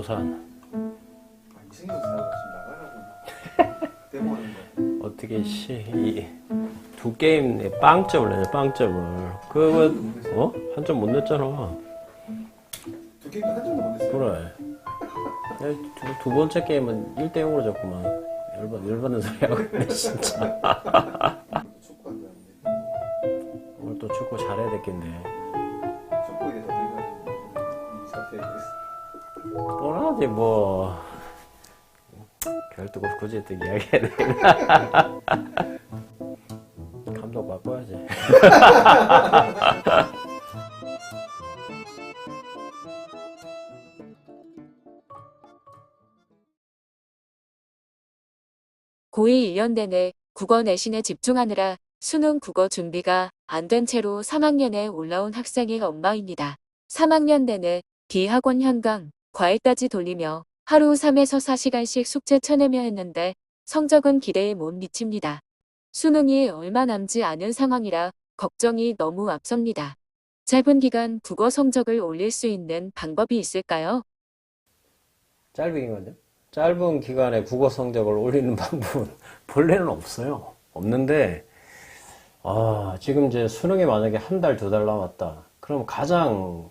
부산. 생각보다 지금 나가라고 데모하는 거. 어떻게 두 게임 빵점을 내냐, 빵점을. 그거 한 점 못 냈잖아. 두 게임 한 점도 못 냈어요. 그래. 두 번째 게임은 1대0으로 졌구만. 열받는 소리 하고 있네, 진짜. 축구 한다는데. 오늘 또 축구 잘해야 됐겠네. 축구에 대해서 내가 이 사태에 대해서. 뻔하지, 뭐. 결국 굳이 또 이야기해야 되나? 감독 바꿔야지. 고2 1년 내내 국어 내신에 집중하느라 수능 국어 준비가 안 된 채로 3학년에 올라온 학생의 엄마입니다. 3학년 내내 비학원 현강, 과외까지 돌리며 하루 3에서 4시간씩 숙제 쳐내며 했는데 성적은 기대에 못 미칩니다. 수능이 얼마 남지 않은 상황이라 걱정이 너무 앞섭니다. 짧은 기간 국어 성적을 올릴 수 있는 방법이 있을까요? 짧은 기간이요? 짧은 기간에 국어 성적을 올리는 방법은 본래는 없어요. 없는데, 지금 이제 수능이 만약에 한 달, 두 달 남았다. 그럼 가장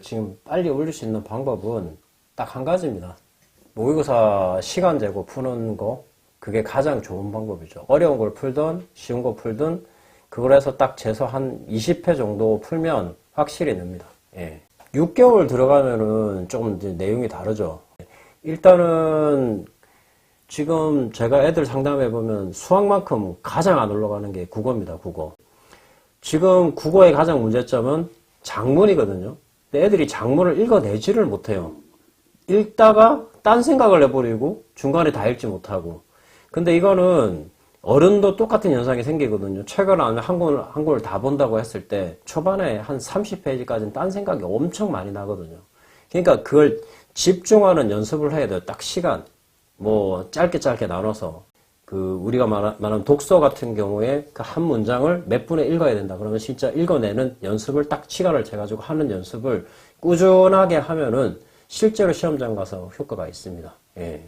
지금 빨리 올릴 수 있는 방법은 딱 한 가지입니다. 모의고사 시간 재고 푸는 거, 그게 가장 좋은 방법이죠. 어려운 걸 풀든, 쉬운 거 풀든, 그걸 해서 딱 재서 한 20회 정도 풀면 확실히 늡니다. 예. 6개월 들어가면은 조금 이제 내용이 다르죠. 일단은 지금 제가 애들 상담해보면 수학만큼 가장 안 올라가는 게 국어입니다. 국어. 지금 국어의 가장 문제점은 작문이거든요. 근데 애들이 작문을 읽어내지를 못해요. 읽다가 딴 생각을 해버리고 중간에 다 읽지 못하고. 근데 이거는 어른도 똑같은 현상이 생기거든요. 책을 한 권을 다 본다고 했을 때 초반에 한 30페이지까지는 딴 생각이 엄청 많이 나거든요. 그러니까 그걸 집중하는 연습을 해야 돼요. 딱 시간. 뭐 짧게 나눠서 우리가 말하는 독서 같은 경우에 그 한 문장을 몇 분에 읽어야 된다. 그러면 진짜 읽어내는 연습을 딱 시간을 재가지고 하는 연습을 꾸준하게 하면은 실제로 시험장 가서 효과가 있습니다. 예.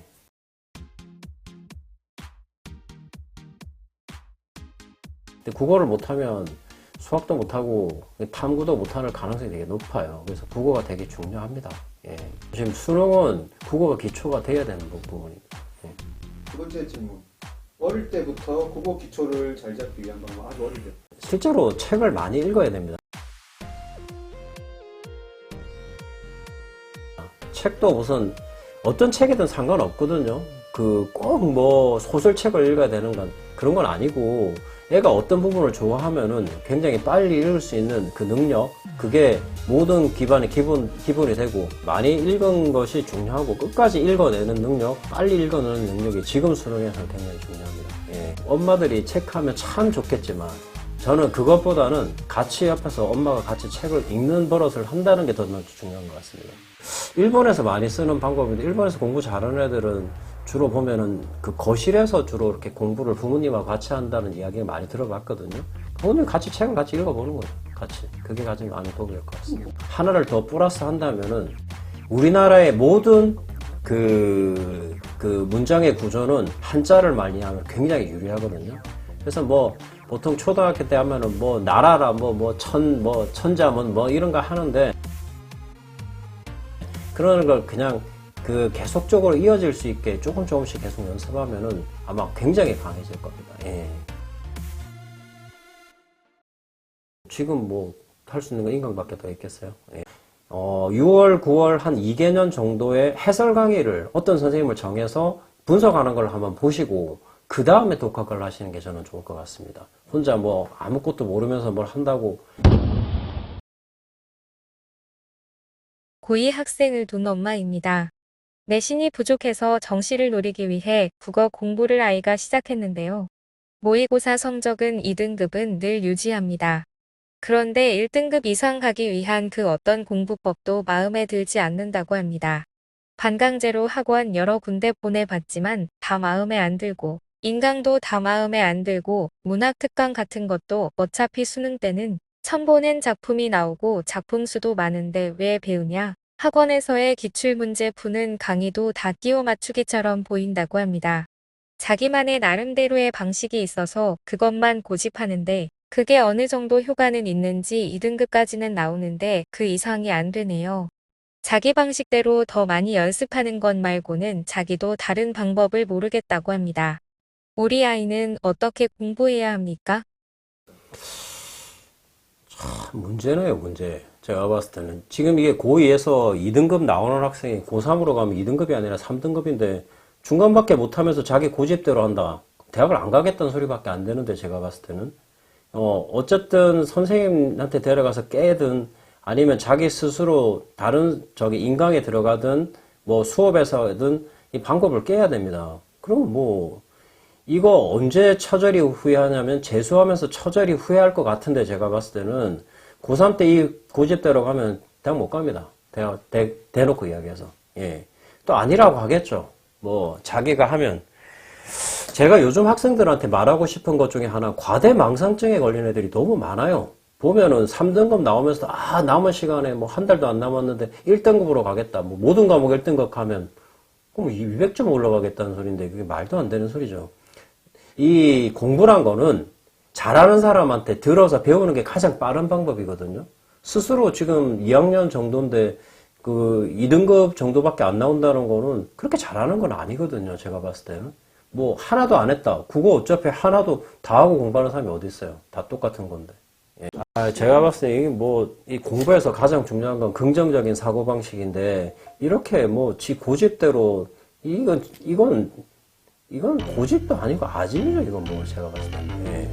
근데 국어를 못하면 수학도 못하고 탐구도 못할 가능성이 되게 높아요. 그래서 국어가 되게 중요합니다. 예. 지금 수능은 국어가 기초가 돼야 되는 부분입니다. 예. 두 번째 질문. 어릴 때부터 국어 기초를 잘 잡기 위한 방법. 아주 어릴 때. 실제로 책을 많이 읽어야 됩니다. 책도 무슨 어떤 책이든 상관없거든요. 꼭 뭐 소설책을 읽어야 되는 건 그런 건 아니고, 애가 어떤 부분을 좋아하면은 굉장히 빨리 읽을 수 있는 그 능력, 그게 모든 기반의 기본이 되고, 많이 읽은 것이 중요하고 끝까지 읽어내는 능력, 빨리 읽어내는 능력이 지금 수능에서 굉장히 중요합니다. 예. 엄마들이 책하면 참 좋겠지만 저는 그것보다는 같이 옆에서 엄마가 같이 책을 읽는 버릇을 한다는 게 더 중요한 것 같습니다. 일본에서 많이 쓰는 방법인데, 일본에서 공부 잘하는 애들은 주로 보면은 그 거실에서 주로 이렇게 공부를 부모님하고 같이 한다는 이야기를 많이 들어봤거든요. 부모님 같이 책을 같이 읽어보는 거죠. 같이. 그게 가장 많은 도움이 될 것 같습니다. 하나를 더 플러스 한다면은 우리나라의 모든 문장의 구조는 한자를 많이 하면 굉장히 유리하거든요. 그래서 뭐 보통 초등학교 때 하면은 뭐 나라라 천자문 이런 거 하는데, 그런 걸 그냥 계속적으로 이어질 수 있게 조금씩 계속 연습하면은 아마 굉장히 강해질 겁니다. 예. 지금 뭐 할 수 있는 건 인강밖에 더 있겠어요. 예. 6월, 9월 한 2개년 정도의 해설 강의를 어떤 선생님을 정해서 분석하는 걸 한번 보시고 그 다음에 독학을 하시는 게 저는 좋을 것 같습니다. 혼자 뭐 아무것도 모르면서 뭘 한다고. 고2 학생을 둔 엄마입니다. 내신이 부족해서 정시를 노리기 위해 국어 공부를 아이가 시작했는데요. 모의고사 성적은 2등급은 늘 유지합니다. 그런데 1등급 이상 가기 위한 그 어떤 공부법도 마음에 들지 않는다고 합니다. 반강제로 학원 여러 군데 보내봤지만 다 마음에 안 들고, 인강도 다 마음에 안 들고, 문학 특강 같은 것도 어차피 수능 때는 처음 보는 작품이 나오고 작품 수도 많은데 왜 배우냐? 학원에서의 기출문제 푸는 강의도 다 끼워 맞추기처럼 보인다고 합니다. 자기만의 나름대로의 방식이 있어서 그것만 고집하는데 그게 어느 정도 효과는 있는지 2등급까지는 나오는데 그 이상이 안 되네요. 자기 방식대로 더 많이 연습하는 것 말고는 자기도 다른 방법을 모르겠다고 합니다. 우리 아이는 어떻게 공부해야 합니까? 문제네요, 문제. 제가 봤을 때는. 지금 이게 고2에서 2등급 나오는 학생이 고3으로 가면 2등급이 아니라 3등급인데 중간밖에 못하면서 자기 고집대로 한다. 대학을 안 가겠다는 소리밖에 안 되는데, 제가 봤을 때는. 어쨌든 선생님한테 데려가서 깨든 아니면 자기 스스로 다른 인강에 들어가든 뭐 수업에서든 이 방법을 깨야 됩니다. 그럼 뭐 이거 언제 처절히 후회하냐면 재수하면서 처절히 후회할 것 같은데, 제가 봤을 때는 고3 때 이 고집대로 가면 대학 못 갑니다. 대놓고 이야기해서. 예. 또 아니라고 하겠죠. 뭐 자기가 하면. 제가 요즘 학생들한테 말하고 싶은 것 중에 하나, 과대망상증에 걸린 애들이 너무 많아요. 보면은 3등급 나오면서 남은 시간에 뭐 한 달도 안 남았는데 1등급으로 가겠다. 뭐 모든 과목 1등급 하면 그럼 200점 올라가겠다는 소리인데 그게 말도 안 되는 소리죠. 이 공부란 거는 잘하는 사람한테 들어서 배우는 게 가장 빠른 방법이거든요. 스스로 지금 2학년 정도인데 그 2등급 정도밖에 안 나온다는 거는 그렇게 잘하는 건 아니거든요. 제가 봤을 때는. 뭐 하나도 안 했다. 국어 어차피 하나도 다 하고 공부하는 사람이 어디 있어요. 다 똑같은 건데. 예. 제가 봤을 때 이게 뭐 이 공부에서 가장 중요한 건 긍정적인 사고방식인데 이렇게 뭐 지 고집대로 이건 고집도 아니고 아짐이죠. 이건 뭐 제가 봤을 때는. 예.